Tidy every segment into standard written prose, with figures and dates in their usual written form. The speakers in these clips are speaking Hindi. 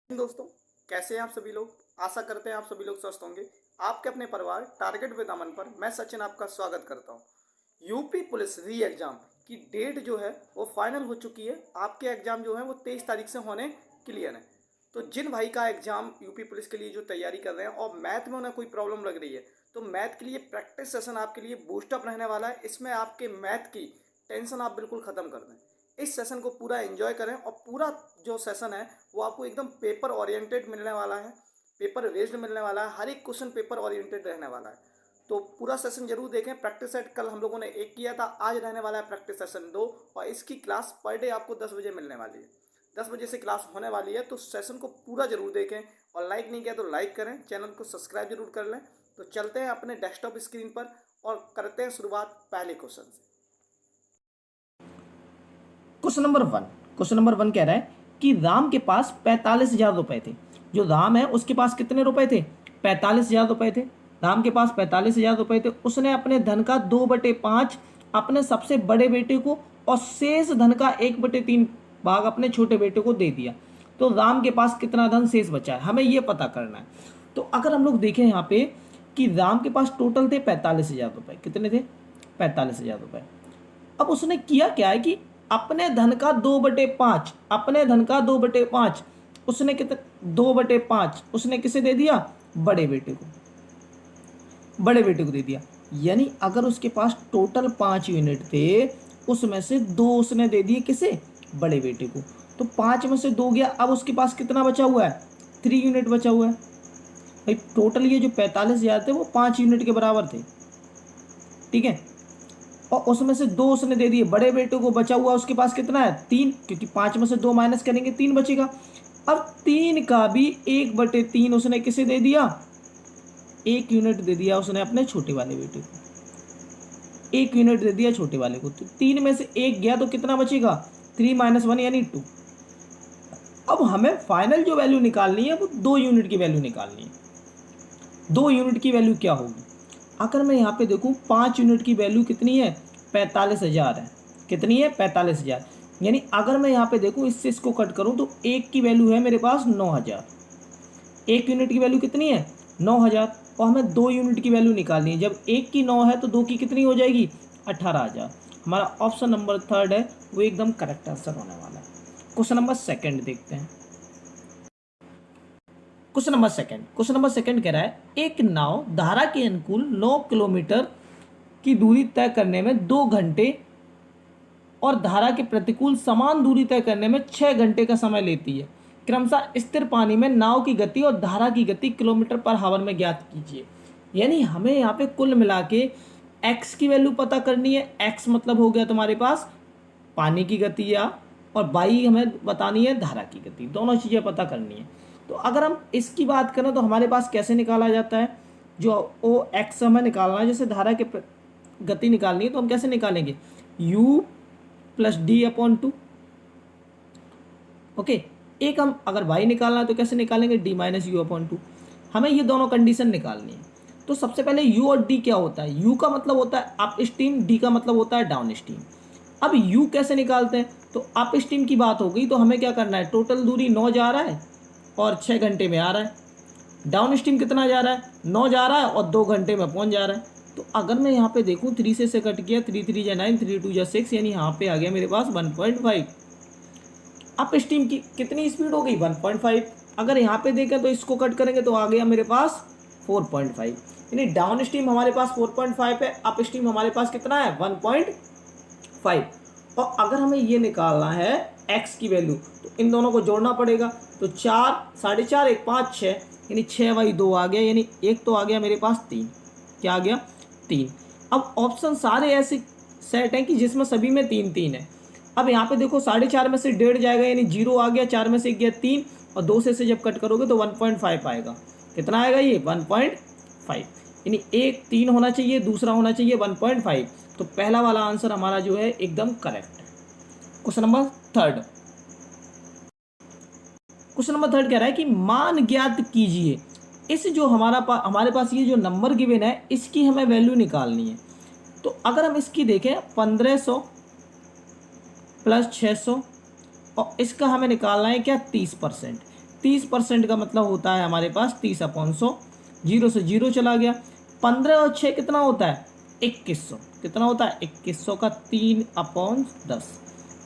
दोस्तों, कैसे हैं आप सभी लोग। आशा करते हैं आप सभी लोग स्वस्थ होंगे। आपके अपने परिवार टारगेट विद अमन पर मैं सचिन आपका स्वागत करता हूं। यूपी पुलिस री एग्जाम की डेट जो है वो फाइनल हो चुकी है। आपके एग्जाम जो है वो 23 तारीख से होने क्लियर है। तो जिन भाई का एग्जाम यूपी पुलिस के लिए जो तैयारी कर रहे हैं और मैथ में उन्हें कोई प्रॉब्लम लग रही है, तो मैथ के लिए प्रैक्टिस सेशन आपके लिए बूस्टअप रहने वाला है। इसमें आपके मैथ की टेंशन आप बिल्कुल ख़त्म कर दें। इस सेशन को पूरा एंजॉय करें और पूरा जो सेशन है वो आपको एकदम पेपर ओरिएंटेड मिलने वाला है, पेपर बेस्ड मिलने वाला है। हर एक क्वेश्चन पेपर ओरिएंटेड रहने वाला है। तो पूरा सेशन जरूर देखें। प्रैक्टिस सेट कल हम लोगों ने एक किया था, आज रहने वाला है प्रैक्टिस सेशन 2 और इसकी क्लास पर डे आपको 10 बजे मिलने वाली है। 10 बजे से क्लास होने वाली है, तो सेशन को पूरा जरूर देखें और लाइक नहीं किया तो लाइक करें, चैनल को सब्सक्राइब जरूर कर लें। तो चलते हैं अपने डेस्कटॉप स्क्रीन पर और करते हैं शुरुआत पहले क्वेश्चन से। क्वेश्चन नंबर वन कह रहा है कि राम के पास 45,000 रुपए थे। जो राम है उसके पास कितने रुपए थे? 45,000 रुपए थे। राम के पास 45,000 रुपए थे। उसने अपने धन का 2/5 अपने सबसे बड़े बेटे को और शेष धन का 1/3 भाग अपने छोटे बेटे को दे दिया। तो राम के पास कितना धन शेष बचा है, हमें यह पता करना है। तो अगर हम लोग देखें यहाँ पे कि राम के पास टोटल थे 45,000 रुपए। कितने थे? 45,000 रुपए। अब उसने किया क्या है कि अपने धन का 2/5, अपने धन का 2/5 उसने कितने 2/5 उसने किसे दे दिया? बड़े बेटे को, बड़े बेटे को दे दिया। यानी अगर उसके पास टोटल 5 यूनिट थे, उसमें से 2 उसने दे दिए किसे? बड़े बेटे को। तो 5 में से 2 गया। अब उसके पास कितना बचा हुआ है? 3 यूनिट बचा हुआ है। भाई टोटल ये जो 45,000 थे वो 5 यूनिट के बराबर थे, ठीक है। और उसमें से 2 उसने दे दिए बड़े बेटे को। बचा हुआ उसके पास कितना है? 3, क्योंकि 5 में से 2 माइनस करेंगे 3 बचेगा। अब 3 का भी 1/3 उसने किसे दे दिया? 1 यूनिट दे दिया उसने अपने छोटे वाले बेटे को। 1 यूनिट दे दिया छोटे वाले को। तो 3 में से 1 गया तो कितना बचेगा? 3 - 1 यानी 2। अब हमें फाइनल जो वैल्यू निकालनी है वो 2 यूनिट की वैल्यू निकालनी है। 2 यूनिट की वैल्यू क्या होगी? अगर मैं यहाँ पे देखूँ 5 यूनिट की वैल्यू कितनी है? 45,000 है। कितनी है? 45,000। यानी अगर मैं यहाँ पे देखूँ, इससे इसको कट करूँ तो 1 की वैल्यू है मेरे पास 9,000। 1 यूनिट की वैल्यू कितनी है? 9,000। और हमें 2 यूनिट की वैल्यू निकालनी है। जब 1 की 9 है तो 2 की कितनी हो जाएगी? 18,000। हमारा ऑप्शन नंबर 3 है वो एकदम करेक्ट आंसर होने वाला है। क्वेश्चन नंबर सेकंड देखते हैं। क्वेश्चन नंबर सेकंड कह रहा है एक नाव धारा के अनुकूल 9 किलोमीटर की दूरी तय करने में 2 घंटे और धारा के प्रतिकूल समान दूरी तय करने में 6 घंटे का समय लेती है। क्रमशः स्थिर पानी में नाव की गति और धारा की गति किलोमीटर पर हावर में ज्ञात कीजिए। यानी हमें यहाँ पे कुल मिला के x की वैल्यू पता करनी है। x मतलब हो गया तुम्हारे पास पानी की गति, या और y हमें बतानी है धारा की गति। दोनों चीज़ें पता करनी है। तो अगर हम इसकी बात करें तो हमारे पास कैसे निकाला जाता है? जो ओ x हमें निकालना है, जैसे धारा के गति निकालनी है तो हम कैसे निकालेंगे? u + d/2। ओके। एक हम अगर y निकालना है तो कैसे निकालेंगे? d - u/2। हमें ये दोनों कंडीशन निकालनी है। तो सबसे पहले u और d क्या होता है? u का मतलब होता है अप स्ट्रीम, d का मतलब होता है डाउन स्ट्रीम। अब u कैसे निकालते हैं? तो अप स्ट्रीम की बात हो गई तो हमें क्या करना है? टोटल दूरी 9 जा रहा है और 6 घंटे में आ रहा है। डाउन स्ट्रीम कितना जा रहा है? 9 जा रहा है और 2 घंटे में पहुंच जा रहा है। तो अगर मैं यहाँ पे देखूँ 3 से कट किया, 3 3 जा 9, 3 2 जा 6, यानी यहाँ पे आ गया मेरे पास 1.5। अप स्ट्रीम की कितनी स्पीड हो गई? 1.5। अगर यहाँ पे देखें तो इसको कट करेंगे तो आ गया मेरे पास 4.5। यानी डाउन स्ट्रीम हमारे पास 4.5 है, अप स्ट्रीम हमारे पास कितना है? 1.5। और अगर हमें ये निकालना है x की वैल्यू तो इन दोनों को जोड़ना पड़ेगा। तो 4, 4.5, 1, 5, 6, यानी 6/2 आ गया। यानी एक तो आ गया मेरे पास 3। क्या आ गया? 3। अब ऑप्शन सारे ऐसे सेट हैं कि जिसमें सभी में 3 3 है। अब यहाँ पे देखो 4.5 में से 1.5 जाएगा, यानी 0 आ गया। 4 में से 1 गया 3, और 2 से जब कट करोगे तो 1.5 आएगा। कितना आएगा ये? 1.5। यानी एक 3 होना चाहिए, दूसरा होना चाहिए 1.5। तो पहला वाला आंसर हमारा जो है एकदम करेक्ट है। Question number third. Question number third कह रहा है कि मान ज्ञात कीजिए। इस जो हमारे पास ये जो नंबर गिवन है इसकी हमें वैल्यू निकालनी है। तो अगर हम इसकी देखें 1500 + 600 और इसका हमें निकालना है क्या? 30%। 30% का मतलब होता है हमारे पास 30/100, 0 से 0 चला गया। 15 और 6 कितना होता है? 2100। कितना होता है? 2100 का 3/10।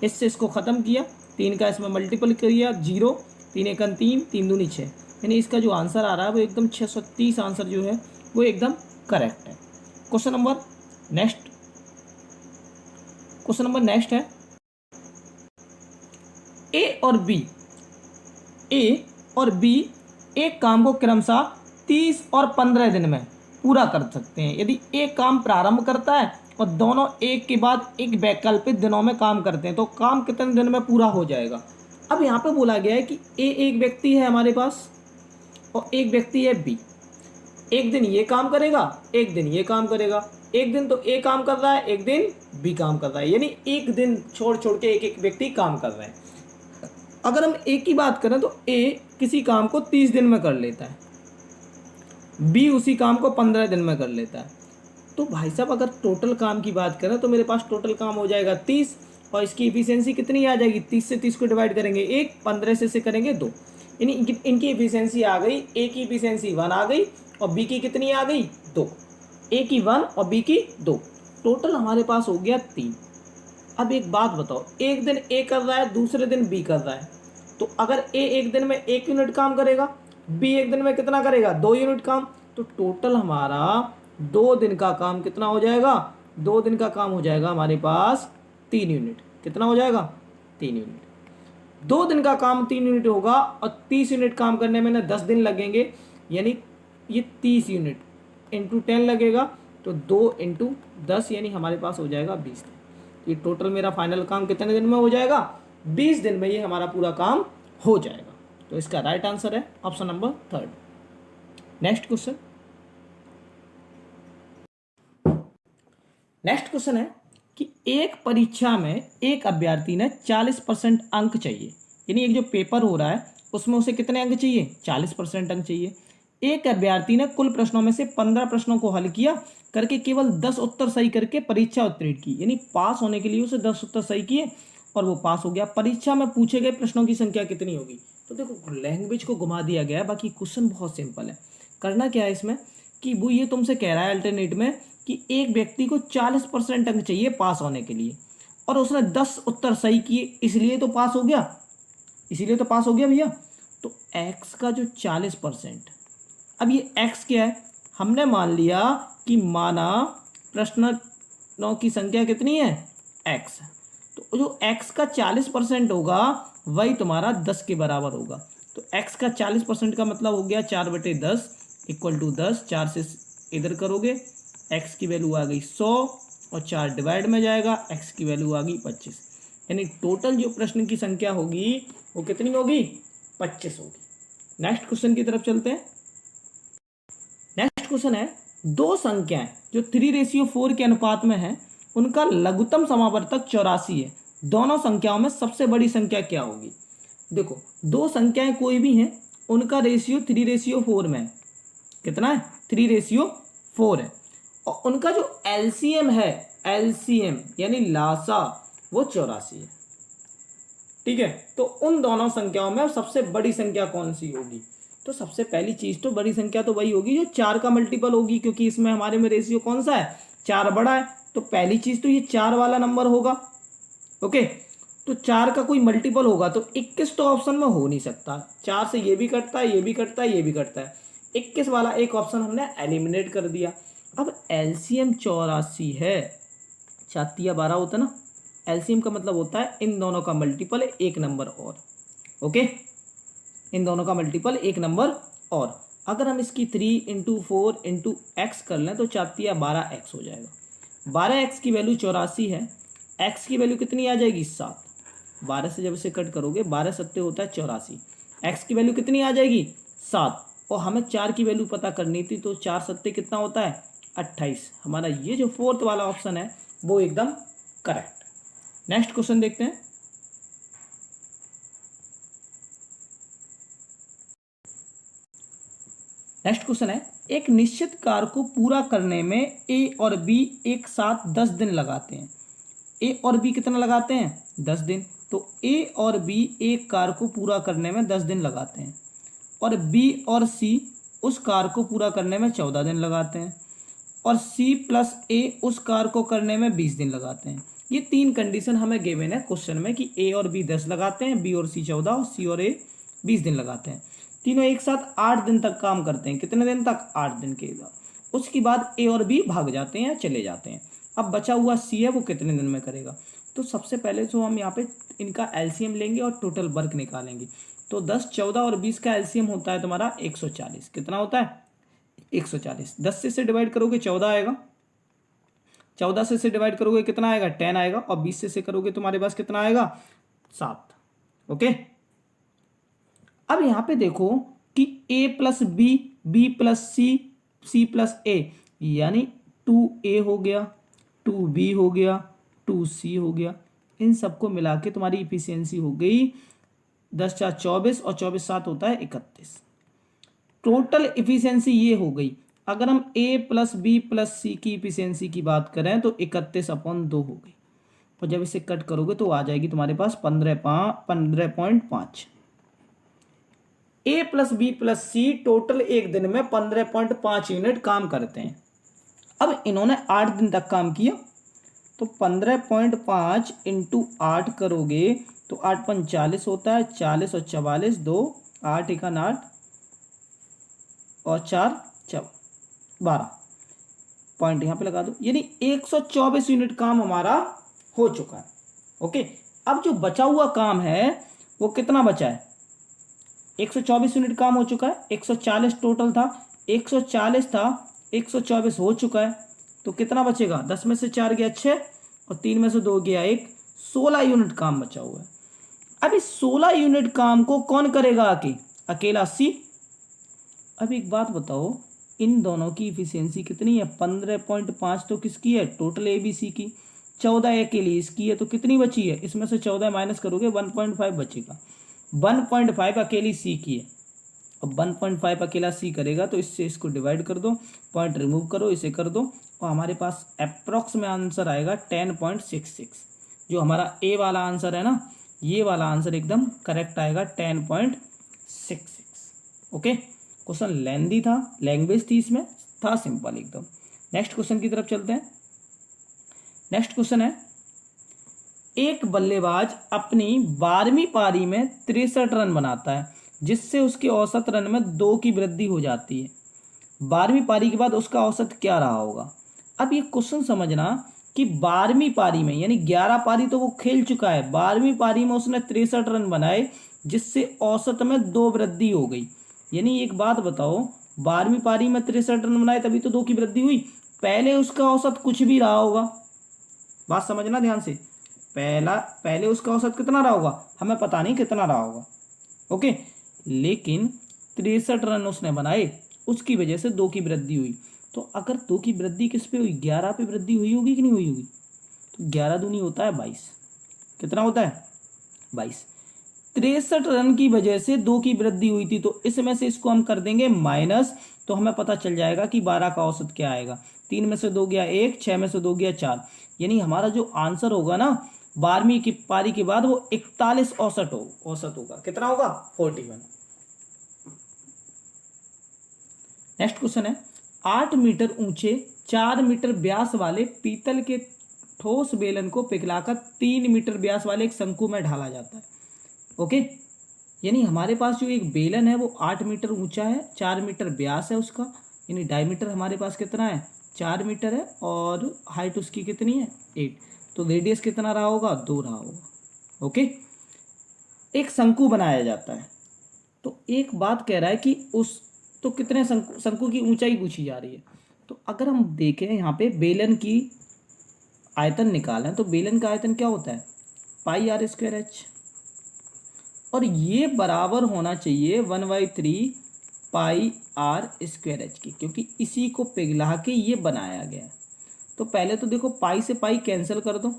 इससे इसको ख़त्म किया, 3 का इसमें मल्टीपल किया, 0, 3 एकन 3, 3 दूनी 6, यानी इसका जो आंसर आ रहा है वो एकदम 630 आंसर जो है वो एकदम करेक्ट है। क्वेश्चन नंबर नेक्स्ट है, ए और बी एक काम को क्रमशः 30 और 15 दिन में पूरा कर सकते हैं। यदि एक काम प्रारंभ करता है और दोनों एक के बाद एक वैकल्पिक दिनों में काम करते हैं तो काम कितने दिन में पूरा हो जाएगा? अब यहाँ पे बोला गया है कि ए एक व्यक्ति है हमारे पास और एक व्यक्ति है बी। एक दिन ये काम करेगा, एक दिन ये काम करेगा, एक दिन तो ए काम कर रहा है, एक दिन बी काम कर रहा है, यानी एक दिन छोड़ छोड़ के एक एक व्यक्ति काम कर रहे हैं। अगर हम ए की बात करें तो ए किसी काम को 30 दिन में कर लेता है, बी उसी काम को 15 दिन में कर लेता है। तो भाई साहब अगर टोटल काम की बात करें तो मेरे पास टोटल काम हो जाएगा 30 और इसकी इफिशियंसी कितनी आ जाएगी? 30 से 30 को डिवाइड करेंगे 1, 15 से करेंगे 2, यानी इनकी इफिशियंसी आ गई, ए की इफिशियंसी 1 आ गई और बी की कितनी आ गई? 2। ए की 1 और बी की 2, टोटल हमारे पास हो गया 3। अब एक बात बताओ, एक दिन ए कर रहा है, दूसरे दिन बी कर रहा है, तो अगर ए एक दिन में 1 यूनिट काम करेगा, बी एक दिन में कितना करेगा? 2 यूनिट काम, तो टोटल हमारा 2 दिन का काम कितना हो जाएगा? 2 दिन का काम हो जाएगा हमारे पास 3 यूनिट। कितना हो जाएगा? 3 यूनिट। 2 दिन का काम 3 यूनिट होगा और 30 यूनिट काम करने में ना 10 दिन लगेंगे, यानी ये 30 यूनिट इंटू 10 लगेगा, तो 2 इंटू 10 यानी हमारे पास हो जाएगा 20 दिन। ये टोटल मेरा फाइनल काम कितने दिन में हो जाएगा? 20 दिन में ये हमारा पूरा काम हो जाएगा। तो इसका राइट आंसर है ऑप्शन नंबर 3। नेक्स्ट क्वेश्चन है कि एक परीक्षा में एक अभ्यर्थी ने 40% अंक चाहिए, यानी एक जो पेपर हो रहा है उसमें उसे कितने अंक चाहिए? 40% अंक चाहिए। एक अभ्यर्थी ने कुल प्रश्नों में से 15 प्रश्नों को हल किया करके केवल 10 उत्तर सही करके परीक्षा उत्तीर्ण की, यानी पास होने के लिए उसे 10 उत्तर सही किए और वो पास हो गया। परीक्षा में पूछे गए प्रश्नों की संख्या कितनी होगी? तो देखो लैंग्वेज को घुमा दिया गया है, बाकी क्वेश्चन बहुत सिंपल है। करना क्या है इसमें कि वो ये तुमसे कह रहा है अल्टरनेट में कि एक व्यक्ति को 40% अंक चाहिए पास होने के लिए और उसने 10 उत्तर सही किए, इसलिए तो पास हो गया, भैया। तो x का जो 40%, अब ये x क्या है? हमने मान लिया कि माना प्रश्नों की संख्या कितनी है? x। तो जो x का 40% होगा वही तुम्हारा 10 के बराबर होगा। तो x का 40% का मतलब हो गया 4/10 इक्वल टू 10। 4 से इधर करोगे x की वैल्यू आ गई 100 और 4 डिवाइड में जाएगा, x की वैल्यू आ गई 25, यानी टोटल जो प्रश्न की संख्या होगी वो कितनी होगी? 25 होगी। नेक्स्ट क्वेश्चन की तरफ चलते हैं। नेक्स्ट क्वेश्चन है, दो संख्याएं जो 3:4 के अनुपात में है उनका लघुत्तम समावर्तक 84 है, दोनों संख्याओं में सबसे बड़ी संख्या क्या होगी? देखो दो संख्याएं कोई भी हैं, उनका रेशियो 3:4 में है। कितना है? 3:4 है और उनका जो एलसीएम है, एलसीएम यानी लासा, वो 84 है। ठीक है, तो उन दोनों संख्याओं में सबसे बड़ी संख्या कौन सी होगी? तो सबसे पहली चीज तो बड़ी संख्या तो वही होगी जो 4 का मल्टीपल होगी, क्योंकि इसमें हमारे में रेशियो कौन सा है? 4 बड़ा है, तो पहली चीज तो ये 4 वाला नंबर होगा। ओके, तो 4 का कोई मल्टीपल होगा तो 21 तो ऑप्शन में हो नहीं सकता। 4 से ये भी कटता है, ये भी कटता है, ये भी कटता है, 21 वाला एक ऑप्शन हमने एलिमिनेट कर दिया। अब एलसीएम 84 है, 4 12 होता है ना, एलसीएम का मतलब होता है इन दोनों का मल्टीपल है एक नंबर और। ओके, इन दोनों का मल्टीपल एक नंबर और। अगर हम इसकी 3 × 4 × x कर लें तो 4 12x हो जाएगा। 12x की वैल्यू 84 है, x की वैल्यू कितनी आ जाएगी? 7। 12 से जब इसे कट करोगे 12 सत्ते होता है 84, x की वैल्यू कितनी आ जाएगी? 7। और हमें 4 की वैल्यू पता करनी थी, तो 4 सत्ते कितना होता है? 28। हमारा ये जो 4th वाला ऑप्शन है वो एकदम करेक्ट। नेक्स्ट क्वेश्चन देखते हैं। नेक्स्ट क्वेश्चन है, एक निश्चित कार्य को पूरा करने में ए और बी एक साथ 10 दिन लगाते हैं। ए और बी कितना लगाते हैं? 10 दिन। तो ए और बी एक कार्य को पूरा करने में 10 दिन लगाते हैं। और बी और सी उस कार्य को पूरा करने में 14 दिन लगाते हैं, और सी प्लस ए उस कार्य को करने में 20 दिन लगाते हैं। ये 3 कंडीशन हमें गिवन है क्वेश्चन में कि ए और बी 10 लगाते हैं, बी और सी 14 और सी और ए 20 दिन लगाते हैं। तीनों एक साथ 8 दिन तक काम करते हैं। कितने दिन तक? 8 दिन के बाद। उसके बाद ए और बी भाग जाते हैं या चले जाते हैं। अब बचा हुआ सी है, वो कितने दिन में करेगा? तो सबसे पहले तो हम यहाँ पे इनका एलसीएम लेंगे और टोटल वर्क निकालेंगे। तो 10, 14 और 20 का एलसीएम होता है तुम्हारा 140। कितना होता है? 140। 10 से इसे डिवाइड करोगे 14 आएगा, 14 से इसे डिवाइड करोगे कितना आएगा? 10 आएगा, और 20 से इसे करोगे तुम्हारे पास कितना आएगा? 7। ओके। अब यहाँ पे देखो कि a plus b, b plus c, c plus a, यानी 2a हो गया, 2b हो गया, 2c हो गया। इन सबको मिला के तुम्हारी इफिशियंसी हो गई 10 4 24 और 24 7 होता है 31। टोटल इफिशियंसी ये हो गई। अगर हम a प्लस बी प्लस सी की इफिशियंसी की बात करें तो 31/2 हो गई, और जब इसे कट करोगे तो आ जाएगी तुम्हारे पास 15.5। ए प्लस बी प्लस सी टोटल एक दिन में 15.5 यूनिट काम करते हैं। अब इन्होंने 8 दिन तक काम किया, तो 15.5 इंटू 8 करोगे तो 8 पंच 40 होता है, 40 और 44 2, 8 1 8 और 4 12 पॉइंट यहाँ पे लगा दो, यानी 124 यूनिट काम हमारा हो चुका है। ओके। अब जो बचा हुआ काम है वो कितना बचा है? 124 यूनिट काम हो चुका है। 140 टोटल था, 140 था, 124 हो चुका है, तो कितना बचेगा? 10 में से 4 गया 6 और 3 में से 2 गया 1, 16 यूनिट काम बचा हुआ है। अब इस 16 यूनिट काम को कौन करेगा अकेला? सी। अब एक बात बताओ, इन दोनों की इफिशियंसी कितनी है? 15.5 तो किसकी है? टोटल ए बी सी की। 14 अकेली इसकी है, तो कितनी बची है? इसमें से 14 माइनस करोगे 1.5 बचेगा। 1.5 अकेली सी की है, अब 1.5 अकेला सी करेगा तो इससे इसको डिवाइड कर दो, पॉइंट रिमूव करो, इसे कर दो, और हमारे पास अप्रॉक्स में आंसर आएगा 10.66। जो हमारा ए वाला आंसर है ना, ये वाला आंसर एकदम करेक्ट आएगा 10.66। ओके। क्वेश्चन लेंदी था, लैंग्वेज थी इसमें, था सिंपल एकदम। नेक्स्ट क्वेश्चन की तरफ चलते हैं। नेक्स्ट क्वेश्चन है, एक बल्लेबाज अपनी 12वीं पारी में 63 रन बनाता है, जिससे उसके औसत रन में 2 की वृद्धि हो जाती है। 12वीं पारी के बाद उसका औसत क्या रहा होगा? अब ये क्वेश्चन समझना कि 12वीं पारी में, यानी 11 पारी तो वो खेल चुका है, 12वीं पारी में उसने 63 रन बनाए, जिससे औसत में 2 वृद्धि हो गई। यानी एक बात बताओ, 12वीं पारी में 63 रन बनाए तभी तो 2 की वृद्धि हुई। पहले उसका औसत कुछ भी रहा होगा, बात समझना ध्यान से। पहले उसका औसत कितना रहा होगा हमें पता नहीं कितना रहा होगा। ओके। लेकिन 63 रन उसने बनाए, उसकी वजह से 2 की वृद्धि हुई। तो अगर 2 की वृद्धि किस पे हुई? 11 पे वृद्धि हुई होगी कि नहीं हुई होगी? तो 11 दूनी होता है 22। कितना होता है? 22। 63 रन की वजह से 2 की वृद्धि हुई थी, तो इसमें से इसको हम कर देंगे माइनस, तो हमें पता चल जाएगा कि 12 का औसत क्या आएगा। 3 में से 2 गया 1, 6 में से 2 गया 4, यानी हमारा जो आंसर होगा ना 12वीं की पारी के बाद, वो 41 औसत होगा। कितना होगा? 41। नेक्स्ट क्वेश्चन है, 8 मीटर ऊंचे 4 मीटर व्यास वाले पीतल के ठोस बेलन को पिघलाकर 3 मीटर व्यास वाले एक शंकु में ढाला जाता है। ओके। यानी हमारे पास जो एक बेलन है वो 8 मीटर ऊंचा है, 4 मीटर व्यास है उसका, यानी डायमीटर हमारे पास कितना है? 4 मीटर है, और हाइट उसकी कितनी है? 8। तो रेडियस कितना रहा होगा? 2 रहा होगा। ओके। एक शंकु बनाया जाता है, तो एक बात कह रहा है कि तो कितने शंकु की ऊंचाई पूछी जा रही है। तो अगर हम देखें यहाँ पे बेलन की आयतन निकालें, तो बेलन का आयतन क्या होता है? पाई आर स्क्वायर एच, और ये बराबर होना चाहिए 1/3 पाई आर स्क्वायर एच की, क्योंकि इसी को पिघला के ये बनाया गया है। तो पहले तो देखो पाई से पाई कैंसिल कर दो।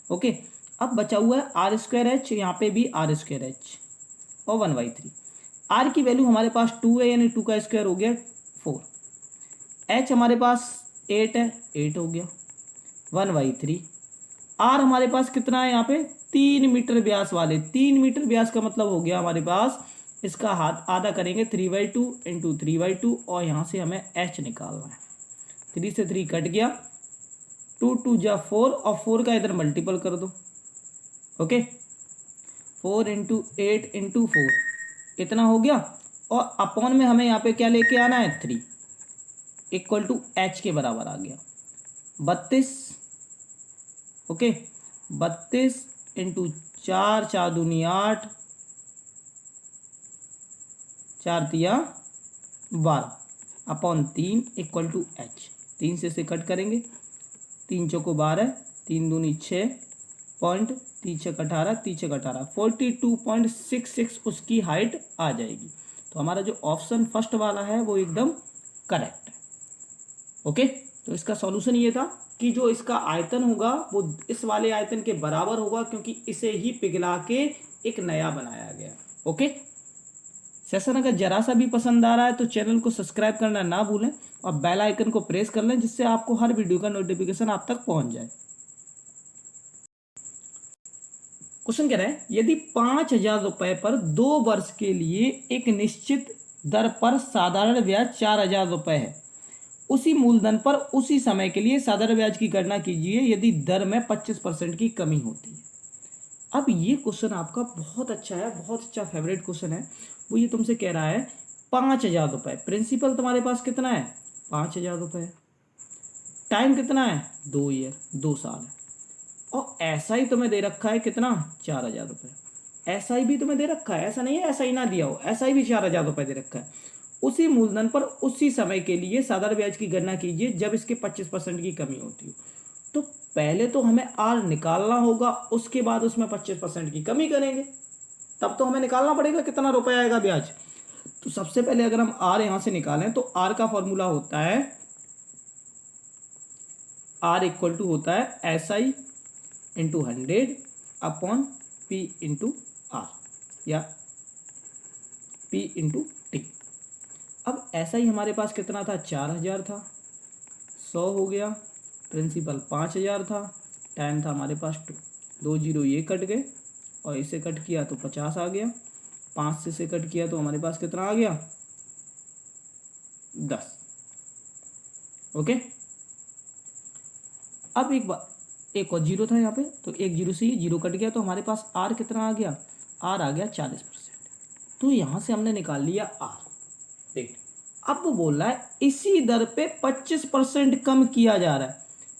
ओके। अब बचा हुआ है आर स्क्वायर एच, यहाँ पे भी आर स्क्वायर एच और 1/3। आर की वैल्यू हमारे पास 2 है, यानी 2 का स्क्वायर हो गया 4। एच हमारे पास 8 है, 8 हो गया 1/3। आर हमारे पास कितना है यहाँ पे? 3 मीटर व्यास वाले, 3 मीटर व्यास का मतलब हो गया हमारे पास इसका हाथ आधा करेंगे 3/2 इंटू 3/2 और यहाँ से हमें h निकालना है। 3 से 3 कट गया, 2 2 जा 4 और 4 का इधर मल्टीपल कर दो। ओके 4 इंटू 8 इंटू 4 इतना हो गया और अपॉन में हमें यहाँ पे क्या लेके आना है 3 इक्वल टू h के बराबर आ गया 32। ओके 32 इंटू 4 4 दूनी 8 4 तिया 12 अपॉन 3 इक्वल टू h। 3 से कट करेंगे, 3 चौको 12 3 दूनी 6 पॉइंट 3 छक 18 3 छक 18 42.66 उसकी हाइट आ जाएगी। तो हमारा जो ऑप्शन फर्स्ट वाला है वो एकदम करेक्ट है। ओके तो इसका सॉल्यूशन ये था कि जो इसका आयतन होगा वो इस वाले आयतन के बराबर होगा, क्योंकि इसे ही पिघला के एक नया बनाया गया। ओके सेशन अगर जरा सा भी पसंद आ रहा है तो चैनल को सब्सक्राइब करना ना भूलें और बेल आइकन को प्रेस कर लें, जिससे आपको हर वीडियो का नोटिफिकेशन आप तक पहुंच जाए। क्वेश्चन कह रहा है यदि 5,000 रुपए पर 2 वर्ष के लिए एक निश्चित दर पर साधारण ब्याज 4,000 रुपए है, उसी मूलधन पर उसी समय के लिए साधारण ब्याज की गणना कीजिए यदि दर में 25% की कमी होती है। अब ये क्वेश्चन आपका बहुत अच्छा है, बहुत अच्छा फेवरेट क्वेश्चन है। वो ये तुमसे कह रहा है 5,000 रुपए, प्रिंसिपल तुम्हारे पास कितना है 5,000 रुपए, टाइम कितना है 2 ईयर 2 साल है, और ऐसा ही तुम्हें दे रखा है कितना 4,000 रुपये। ऐसा ही भी तुम्हें दे रखा है, ऐसा नहीं है ऐसा ही ना दिया हो, ऐसा ही भी 4,000 रुपये दे रखा है। उसी मूलधन पर उसी समय के लिए साधारण ब्याज की गणना कीजिए जब इसके 25% की कमी होती हो। तो पहले तो हमें आर निकालना होगा, उसके बाद उसमें 25% की कमी करेंगे, तब तो हमें निकालना पड़ेगा कितना रुपये आएगा ब्याज। तो सबसे पहले अगर हम आर यहां से निकालें तो आर का फॉर्मूला होता है आर इक्वल टू होता है SI into 100 upon P into R या P इंटू टी। अब ऐसा ही हमारे पास कितना था 4,000 था, 100 हो गया, प्रिंसिपल 5,000 था, टाइम था हमारे पास 2 जीरो ये कट गए और इसे कट किया तो 50 आ गया, 5 से कट किया तो हमारे पास कितना आ गया 10। ओके अब एक और जीरो था यहाँ पे, तो एक जीरो से ये जीरो कट गया तो हमारे पास आर कितना आ गया, आर आ गया 40%। तो यहाँ से हमने निकाल लिया आर। देख अब वो बोल रहा है इसी दर पे 25% कम किया जा रहा है,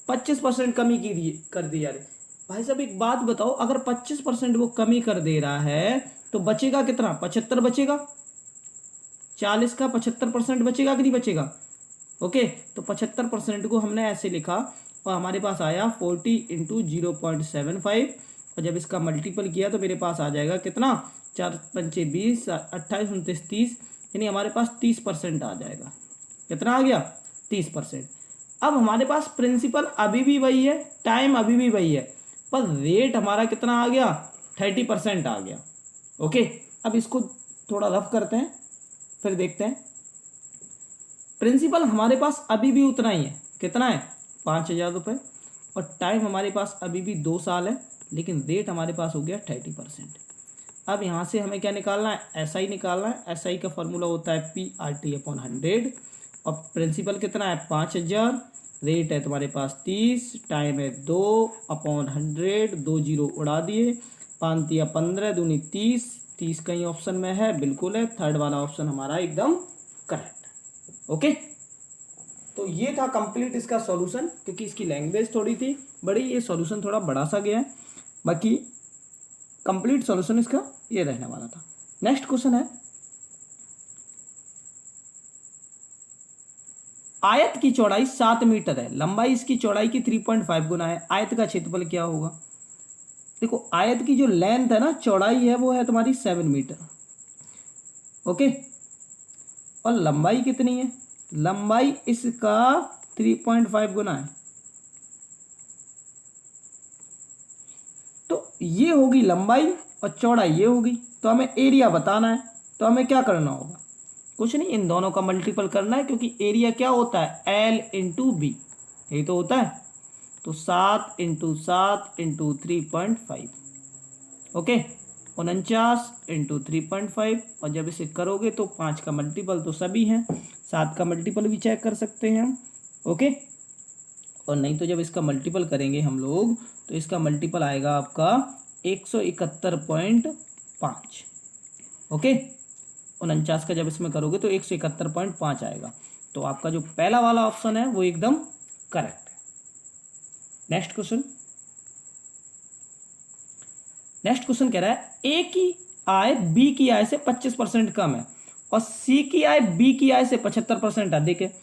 25% कमी कर दी जा रही है। भाई साहब एक बात बताओ, अगर 25% वो कमी कर दे रहा है तो बचेगा कितना 75 बचेगा, 40 का 75% बचेगा कि नहीं बचेगा। ओके तो 75% को हमने ऐसे लिखा और हमारे पास आया 40 इंटू 0.75 और जब इसका मल्टीपल किया तो मेरे पास आ जाएगा कितना 4 पंचे 20 28 29 30, यानी हमारे पास 30% आ जाएगा। कितना आ गया 30%। अब हमारे पास प्रिंसिपल अभी भी वही है, टाइम अभी भी वही है, पर रेट हमारा कितना आ गया 30% आ गया। ओके अब इसको थोड़ा रफ करते हैं फिर देखते हैं। प्रिंसिपल हमारे पास अभी भी उतना ही है, कितना है 5,000 रुपये, और टाइम हमारे पास अभी भी 2 साल है, लेकिन रेट हमारे पास हो गया 30%। अब यहाँ से हमें क्या निकालना है SI निकालना है। SI का फॉर्मूला होता है PRT अपॉन 100 और प्रिंसिपल कितना है 5,000, रेट है तुम्हारे पास 30, टाइम है 2 अपॉन 100, 2 जीरो उड़ा दिए, 5 या 15 दूनी 30, 30 कहीं ऑप्शन में है बिल्कुल है, थर्ड वाला ऑप्शन हमारा एकदम करेक्ट। ओके तो ये था कंप्लीट इसका सॉल्यूशन, क्योंकि इसकी लैंग्वेज थोड़ी थी बड़ी, ये सॉल्यूशन थोड़ा बड़ा सा गया है, बाकी कंप्लीट सॉल्यूशन इसका ये रहने वाला था। नेक्स्ट क्वेश्चन है आयत की चौड़ाई 7 मीटर है, लंबाई इसकी चौड़ाई की 3.5 गुना है, आयत का क्षेत्रफल क्या होगा। देखो आयत की जो लेंथ है ना चौड़ाई है वो है तुम्हारी 7 मीटर। ओके और लंबाई कितनी है, लंबाई इसका 3.5 गुना है, तो ये होगी लंबाई और चौड़ाई ये होगी। तो हमें एरिया बताना है, तो हमें क्या करना होगा, कुछ नहीं इन दोनों का मल्टीपल करना है, क्योंकि एरिया क्या होता है L इंटू बी, यही तो होता है। तो 7 इंटू 7 इंटू 3.5। ओके 49 इंटू 3.5, और जब इसे करोगे तो 5 का मल्टीपल तो सभी हैं, 7 का मल्टीपल भी चेक कर सकते हैं हम। ओके, और नहीं तो जब इसका मल्टीपल करेंगे हम लोग तो इसका मल्टीपल आएगा आपका 171.5। ओके, 49 का जब इसमें करोगे तो 171.5 आएगा। तो आपका जो पहला वाला ऑप्शन है वो एकदम करेक्ट है। नेक्स्ट क्वेश्चन कह रहा है ए की आय बी की आय से 25% कम है और सी की आय बी की आय से 75% अधिक है।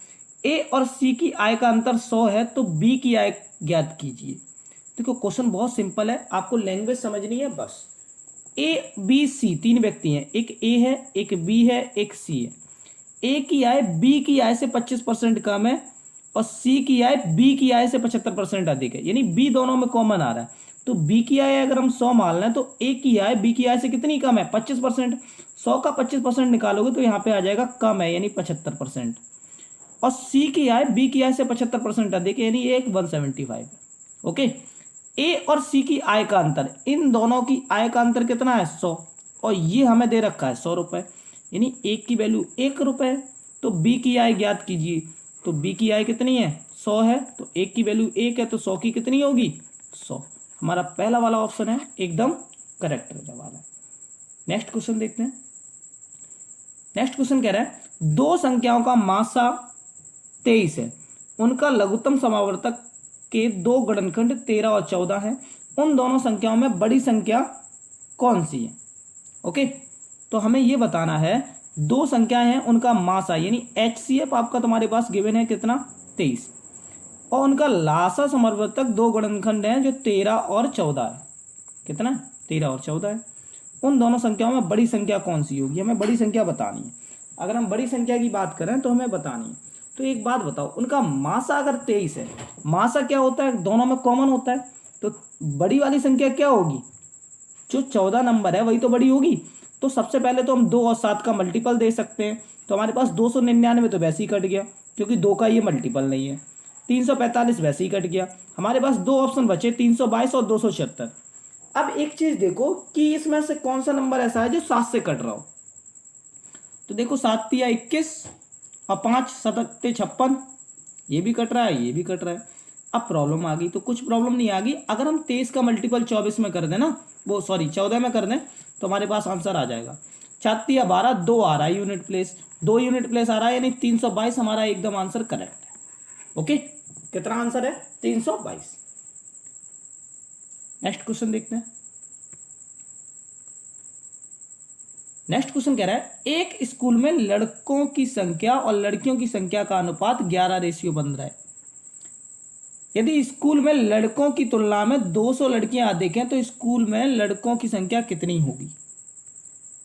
ए और सी की आय का अंतर 100 है तो बी की आय ज्ञात कीजिए। देखो क्वेश्चन बहुत सिंपल है, आपको लैंग्वेज समझनी है बस। ए बी सी 3 व्यक्ति हैं, एक ए है, एक बी है, एक सी है। ए की आय बी की आय से 25% कम है और सी की आय बी की आय से 75% अधिक है, यानी बी दोनों में कॉमन आ रहा है। तो बी की आय अगर हम 100 मान लें तो ए की आय बी की आय से कितनी कम है, 25%। 100 का 25% निकालोगे तो यहाँ पे आ जाएगा कम है, यानी 75%। और सी की आय बी की आय से 75% अधिक है, यानी एक 175। ओके, ए और सी की आय का अंतर, इन दोनों की आय का अंतर कितना है, 100, और ये हमें दे रखा है 100 रुपये, यानी एक की वैल्यू 1 रुपये। तो बी की आय ज्ञात कीजिए, तो बी की आय कितनी है, 100 है, तो एक की वैल्यू 1 है तो 100 की कितनी होगी, 100। हमारा पहला वाला ऑप्शन है एकदम करेक्ट रहने वाला है। नेक्स्ट क्वेश्चन देखते हैं। नेक्स्ट क्वेश्चन कह रहा है दो संख्याओं का मासा 23 है, उनका लघुत्तम समावर्तक के दो गणनखंड 13 और 14 है, उन दोनों संख्याओं में बड़ी संख्या कौन सी है। ओके, तो हमें ये बताना है दो संख्याएं हैं, उनका मासा यानी HCF आपका तुम्हारे पास गिवन है कितना, 23, और उनका लासा समवर्तक दो गणनखंड हैं जो 13 और 14 है। कितना, 13 और 14 है। उन दोनों संख्याओं में बड़ी संख्या कौन सी होगी, हमें बड़ी संख्या बतानी है। अगर हम बड़ी संख्या की बात करें तो हमें बतानी है। तो एक बात बताओ, उनका मासा अगर 23 है, मासा क्या होता है, दोनों में कॉमन होता है, तो बड़ी वाली संख्या क्या होगी, जो 14 नंबर है वही तो बड़ी होगी। तो सबसे पहले तो हम 2 और 7 का मल्टीपल दे सकते हैं, तो हमारे पास 299 तो वैसे ही कट गया क्योंकि 2 का ये मल्टीपल नहीं है। 345 वैसे ही कट गया। हमारे पास दो ऑप्शन बचे, 322 और 276। अब एक चीज देखो कि इसमें से कौन सा नंबर ऐसा है जो 7 से कट रहा हो। तो देखो 7 तिया 21 और 5 7 56, ये भी कट रहा है, ये भी कट रहा है। अब प्रॉब्लम आ गई, तो कुछ प्रॉब्लम नहीं आ गई। अगर हम 23 का मल्टीपल 24 में कर दें ना, वो सॉरी 14 में कर दें, तो हमारे पास आंसर आ जाएगा 4 तिया 12, 2 आ रहा है यूनिट प्लेस, 2 यूनिट प्लेस आ रहा है, यानी 322 हमारा एकदम आंसर करेक्ट है। ओके, कितना आंसर है, 322। नेक्स्ट क्वेश्चन देखते हैं। नेक्स्ट क्वेश्चन कह रहा है एक स्कूल में लड़कों की संख्या और लड़कियों की संख्या का अनुपात 11 बन रहा है। यदि स्कूल में लड़कों की तुलना में 200 लड़कियां अधिक हैं तो स्कूल में लड़कों की संख्या कितनी होगी।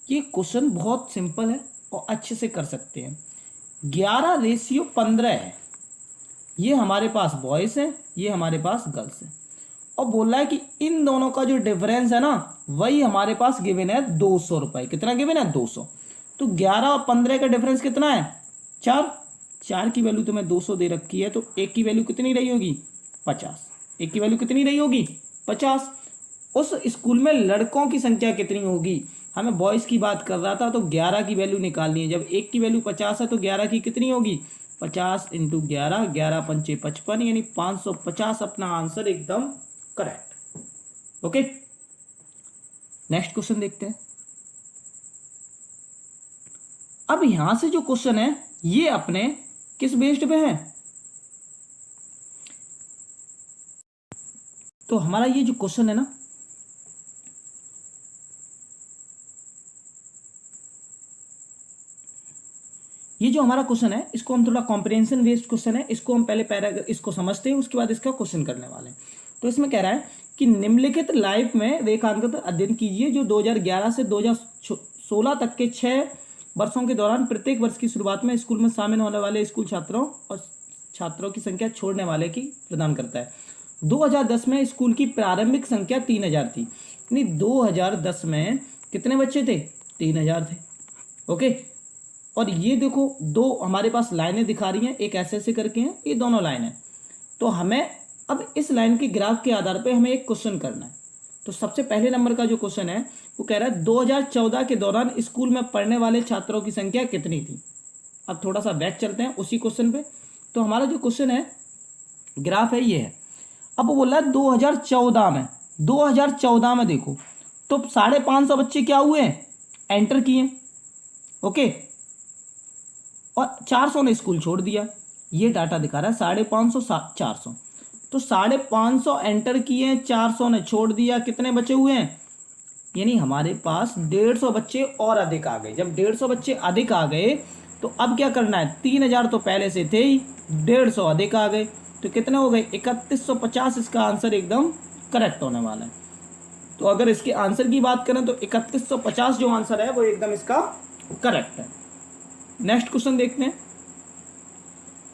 ये क्वेश्चन बहुत सिंपल है और अच्छे से कर सकते हैं। 11:15 है, ये हमारे पास बॉयज है, ये हमारे पास गर्ल्स है, और बोल रहा है कि इन दोनों का जो डिफरेंस है ना वही हमारे पास गिवन है 200 रुपए। कितना गिवन है, 200। तो 11 और 15 का डिफरेंस कितना है, 4। 4 की वैल्यू तुम्हें 200 दे रखी है, तो एक की वैल्यू कितनी रही होगी, 50। एक की वैल्यू कितनी रही होगी, 50। उस स्कूल में लड़कों की संख्या कितनी होगी, हमें बॉयज की बात कर रहा था, तो 11 की वैल्यू निकालनी है। जब एक की वैल्यू 50 है तो 11 की कितनी होगी, 50 इंटू 11, 11 पंचे 55, यानी 550 अपना आंसर एकदम करेक्ट। ओके, नेक्स्ट क्वेश्चन देखते हैं। अब यहां से जो क्वेश्चन है ये अपने किस बेस्ड पे है, तो हमारा ये जो क्वेश्चन है ना, ये जो हमारा क्वेश्चन है इसको हम थोड़ा कॉम्प्रिहेंशन बेस्ड क्वेश्चन है, इसको हम पहले इसको समझते हैं, उसके बाद इसका क्वेश्चन करने वाले हैं। तो इसमें कह रहा है कि निम्नलिखित लाइफ में रेखांकित अध्ययन कीजिए जो 2011 से 2016 तक के 6 वर्षों के दौरान प्रत्येक वर्ष की शुरुआत में स्कूल में शामिल होने वाले स्कूल छात्रों और छात्रों की संख्या छोड़ने वाले की प्रदान करता है। 2010 में स्कूल की प्रारंभिक संख्या 3000 थी, यानी 2010 में कितने बच्चे थे, 3000 थे। ओके, और ये देखो दो हमारे पास लाइनें दिखा रही हैं, एक ऐसे करके हैं, ये दोनों लाइन है। तो हमें अब इस लाइन के ग्राफ के आधार पे हमें एक क्वेश्चन करना है। तो सबसे पहले नंबर का जो क्वेश्चन है वो कह रहा है 2014 के दौरान स्कूल में पढ़ने वाले छात्रों की संख्या कितनी थी। अब थोड़ा सा बैक चलते हैं उसी क्वेश्चन पे। तो हमारा जो क्वेश्चन है, ग्राफ है, ये है। अब वो बोल रहा है 2014 में देखो तो 550 बच्चे क्या हुए हैं, एंटर किए, ओके, और 400 ने स्कूल छोड़ दिया। ये डाटा दिखा रहा है 550, 400। तो 550 एंटर किए, 400 ने छोड़ दिया, कितने बचे हुए हैं, यानी हमारे पास 150 बच्चे और अधिक आ गए। जब 150 बच्चे अधिक आ गए तो अब क्या करना है, 3000 तो पहले से थे ही, 150 अधिक आ गए तो कितने हो गए, 3150। इसका आंसर एकदम करेक्ट होने वाला है। तो अगर इसके आंसर की बात करें तो 3150 जो आंसर है वो एकदम इसका करेक्ट है। नेक्स्ट क्वेश्चन देखते हैं।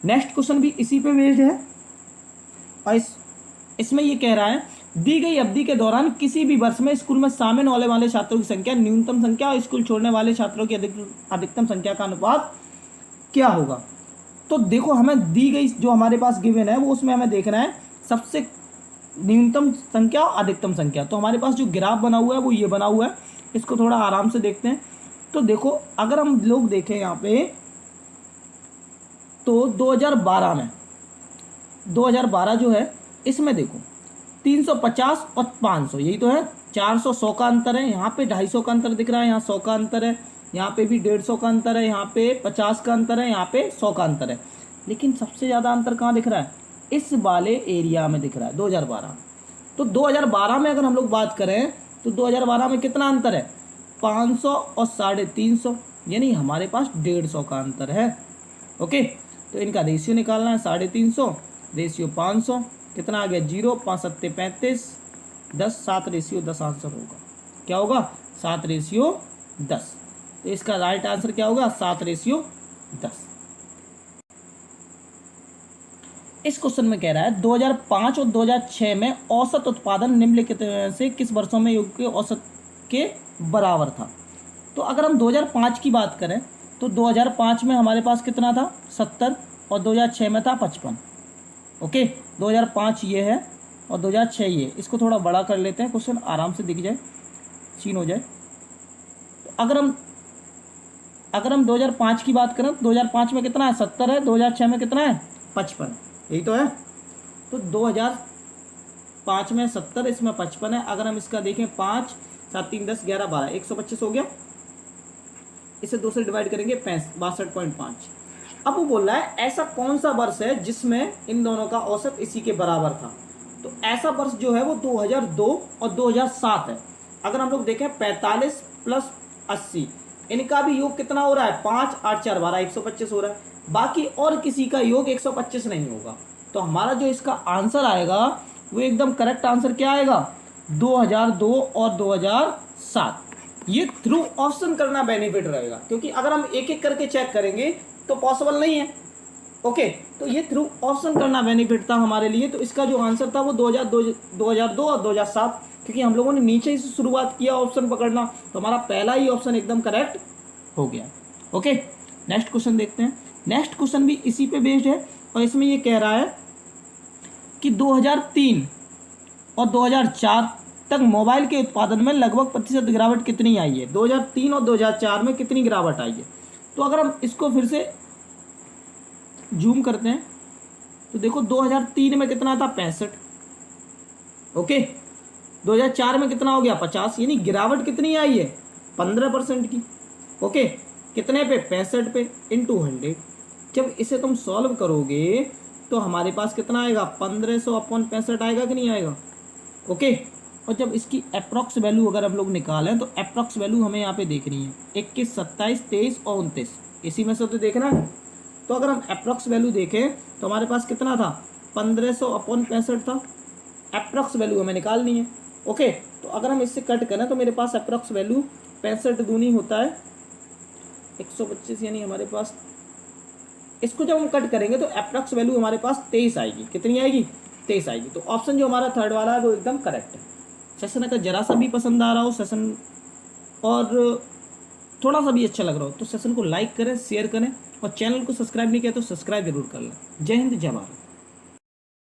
नेक्स्ट क्वेश्चन भी इसी पे बेस्ड है और इसमें ये कह रहा है दी गई अवधि के दौरान किसी भी वर्ष में स्कूल में शामिल होने वाले छात्रों की संख्या, न्यूनतम संख्या और स्कूल छोड़ने वाले छात्रों की अधिकतम संख्या का अनुपात क्या होगा। तो देखो हमें दी गई जो हमारे पास गिवन है वो उसमें हमें देखना है सबसे न्यूनतम संख्या अधिकतम संख्या। तो हमारे पास जो ग्राफ बना हुआ है वो ये बना हुआ है, इसको थोड़ा आराम से देखते हैं। तो देखो अगर हम लोग देखें यहाँ पे तो 2012 जो है इसमें देखो 350 और 500 यही तो है, 400 100 का अंतर है, यहाँ पे 250 का अंतर दिख रहा है, यहाँ 100 का अंतर है, यहाँ पे भी 150 का अंतर है, यहाँ पे 50 का अंतर है, यहाँ पे 100 का अंतर है। लेकिन सबसे ज़्यादा अंतर कहाँ दिख रहा है, इस वाले एरिया में दिख रहा है 2012। तो 2012 में अगर हम लोग बात करें तो 2012 में कितना अंतर है, 500 और 350, यानी हमारे पास 150 का अंतर है। ओके, तो इनका रेशियो निकालना है, 350 रेशियो 500, कितना आ गया 0, 5 7 35, 10 7 रेशियो 10 आंसर होगा। क्या होगा, 7 रेशियो 10। तो इसका राइट आंसर क्या होगा, 7 रेशियो 10। इस क्वेश्चन में कह रहा है 2005 और 2006 में औसत उत्पादन निम्नलिखित से किस वर्षों में योग के औसत के बराबर था। तो अगर हम 2005 की बात करें तो 2005 में हमारे पास कितना था, 70, और 2006 में था 55। ओके, 2005 ये है और 2006 ये। इसको थोड़ा बड़ा कर लेते हैं, क्वेश्चन आराम से दिख जाए, सीन हो जाए। तो अगर हम 2005 की बात करें तो 2005 में कितना है, 70 है, 2006 में कितना है, 55, यही तो है। तो 2005 में 70, इसमें 55 है। अगर हम इसका देखें 5 7 3 10 11 12 125 हो गया, इसे 2 से डिवाइड करेंगे 62.5। अब वो बोल रहा है ऐसा कौन सा वर्ष है जिसमें इन दोनों का औसत इसी के बराबर था। तो ऐसा वर्ष जो है वो 2002 और 2007 है। अगर हम लोग देखें 45 प्लस 80, इनका भी योग कितना हो रहा है, 5 8 4 12 125 हो रहा है। बाकी और किसी का योग 125 नहीं होगा। तो हमारा जो इसका आंसर आएगा वो एकदम करेक्ट आंसर क्या आएगा, 2002 और 2007। ये थ्रू ऑप्शन करना बेनिफिट रहेगा, क्योंकि अगर हम एक एक करके चेक करेंगे तो पॉसिबल नहीं है। ओके, तो ये थ्रू ऑप्शन करना बेनिफिट था हमारे लिए। तो इसका जो आंसर था वो 2002 और 2007, क्योंकि हम लोगों ने नीचे से शुरुआत किया ऑप्शन पकड़ना, तो हमारा पहला ही ऑप्शन एकदम करेक्ट हो गया। ओके, नेक्स्ट क्वेश्चन देखते हैं। नेक्स्ट क्वेश्चन भी इसी पे बेस्ड है और इसमें ये कह रहा है कि 2003 और 2004 तक मोबाइल के उत्पादन में लगभग प्रतिशत गिरावट कितनी आई है। 2003 और 2004 में कितनी गिरावट आई है। तो अगर हम इसको फिर से जूम करते हैं तो देखो 2003 में कितना था, 65। ओके, 2004 में कितना हो गया, 50, यानी गिरावट कितनी आई है, 15% की। ओके, कितने पे, 65 पे, इंटू 100। जब इसे तुम सॉल्व करोगे तो हमारे पास कितना आएगा, 1500/65 आएगा कि नहीं आएगा। ओके, और जब इसकी अप्रॉक्स वैल्यू अगर हम लोग निकालें तो अप्रॉक्स वैल्यू हमें यहाँ पे देखनी है, 21 27 23 और 29, इसी में से तो देखना है। तो अगर हम अप्रॉक्स वैल्यू देखें तो हमारे पास कितना था, 1500/65 था। अप्रॉक्स वैल्यू हमें निकालनी है। ओके, तो अगर हम इससे कट करें तो मेरे पास अप्रॉक्स वैल्यू 65 दूनी होता है 125, यानी हमारे पास इसको जब हम कट करेंगे तो अप्रॉक्स वैल्यू हमारे पास 23 आएगी। कितनी आएगी, 23 आएगी। तो ऑप्शन जो हमारा थर्ड वाला है वो एकदम करेक्ट है। सेशन अगर जरा सा भी पसंद आ रहा हो सेशन और थोड़ा सा भी अच्छा लग रहा हो तो सेशन को लाइक करें, शेयर करें और चैनल को सब्सक्राइब नहीं किया तो सब्सक्राइब जरूर कर लें। जय हिंद, जय भारत।